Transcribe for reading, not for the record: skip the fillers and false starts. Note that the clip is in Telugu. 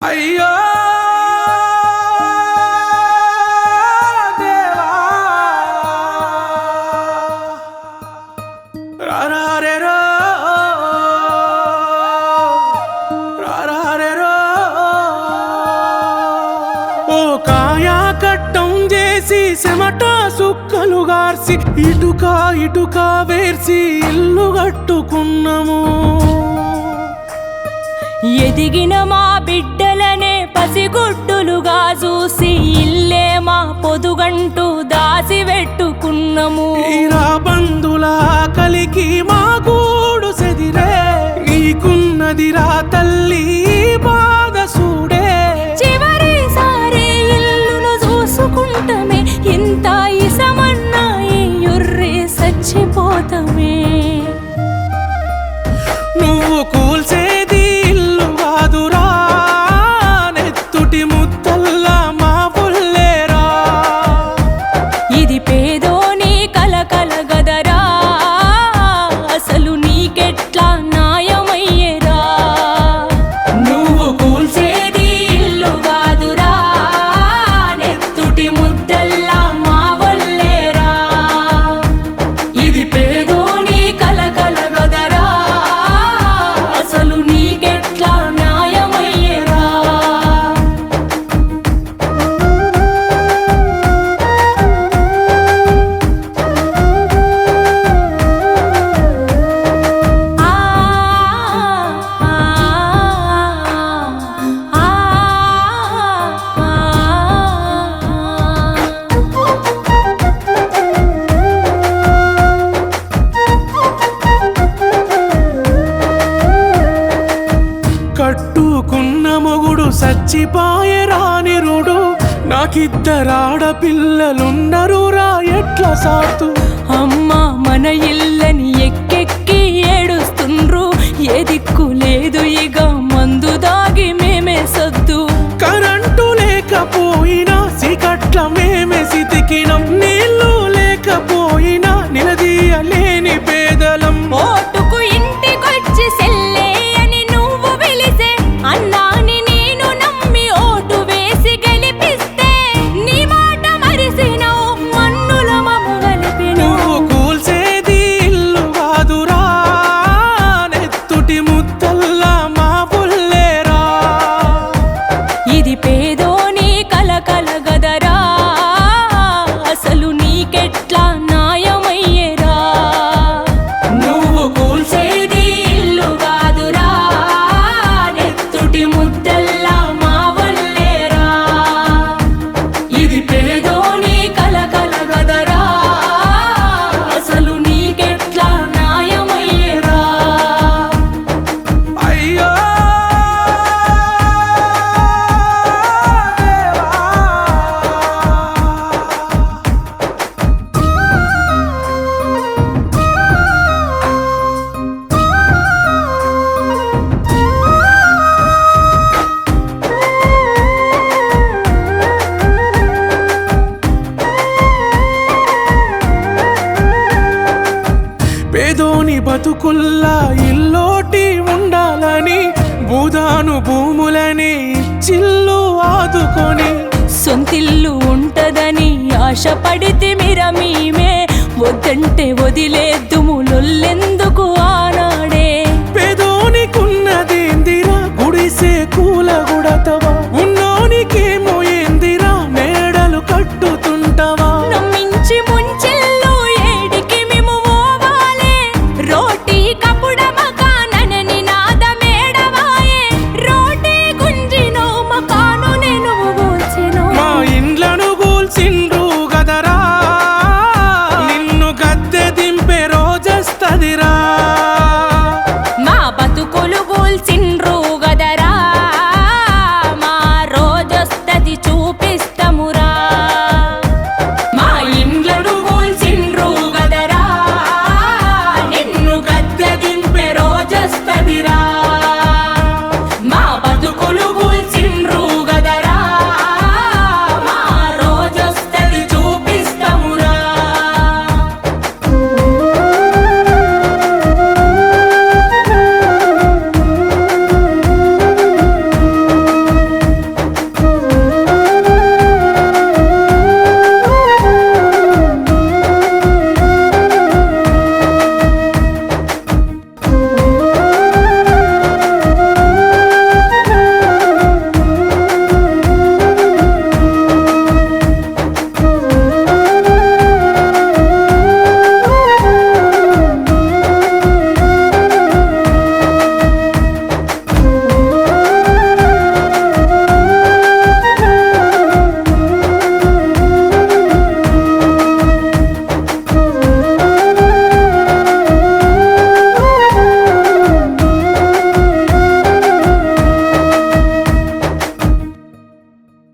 అయ్యో దేవా రారారేరో రారారేరో ఓ కాయా కట్టం చేసి చెమట సుక్కలు గార్సి ఇటుక వేర్సి ఇల్లు కట్టుకున్నాము. ఎదిగిన మా బిడ్డలనే పసిగుడ్డులుగా చూసి ఇల్లే మా పొదుగంటూ దాసి పెట్టుకున్నాము. ఈరా బంధుల కలికి మా గూడు సెదిరే ఈకున్నదిరా తల్లి బాధ సూడే. చివరిసారి ఇల్లును చూసుకుంటమే ఇంత ఇసమన్నా ఎర్రే చచ్చిపోతమే. నువ్వు కూల్చేది ఇల్లు కాదురా నెత్తుటి ముద్దల్లా మా పుల్లేరా. ఇది పేదోని కలకల గదరా అసలు నీకెట్లా న్యాయమయ్యేరా. నువ్వు కూల్చేది ఇల్లు కాదురా నెత్తుటి ముద్దల్లా మా వల్లేరా. ఇది పేదోని కలకల గదరా అసలు నీకెట్లా న్యాయమయ్యేరా. కట్టుకున్న మొగుడు సచ్చిపాయరా నిరుడు. నాకిద్దరాడపిల్లలున్నరురా ఎట్లా సాతు. అమ్మ మన ఇల్లని ఎక్కెక్కి ఏడుస్తుండ్రు. ఏ దిక్కు లేదు ఇక మందు దాగి మేమే సద్దు. కరెంటు లేకపోయినా సికట్ల మేమే సితికినం. నీళ్లు లేకపోయినా నిలదీయలేని పేదలం. ఓటుకు ఇంటికొచ్చి సెల్లే అని నువ్వు పిలిసే అన్నాని నేను నమ్మి ఓటు వేసి గెలిపిస్తే నీ మాట మరిసినవు మన్నుల మమ్ము గలిపినవు. నువ్వు కూల్చేది ఇల్లు కాదురా నెత్తుటి ముద్దల్లా మా పుల్లేరా. ఇది పేదోని కలకల గదరా అసలు నీకెట్లా న్యాయమయ్యేరా. నువ్వు కూల్చేది ఇల్లు కాదురా నెత్తుటి ముద్దల్లా మా వల్లేరా. ఇది పేదోని కలకల గదరా అసలు నీకెట్లా న్యాయమయ్యేరా. అయ్యో పేదోని బతుకుల్లా ఇల్లోటి ఉండాలని భూదాను భూములని చిల్లు ఆదుకొని. సొంతిల్లు ఉంటదని ఆశపడితే మీరా మేమే వద్దంటే వదిలేద్దుము లొల్లెందుకు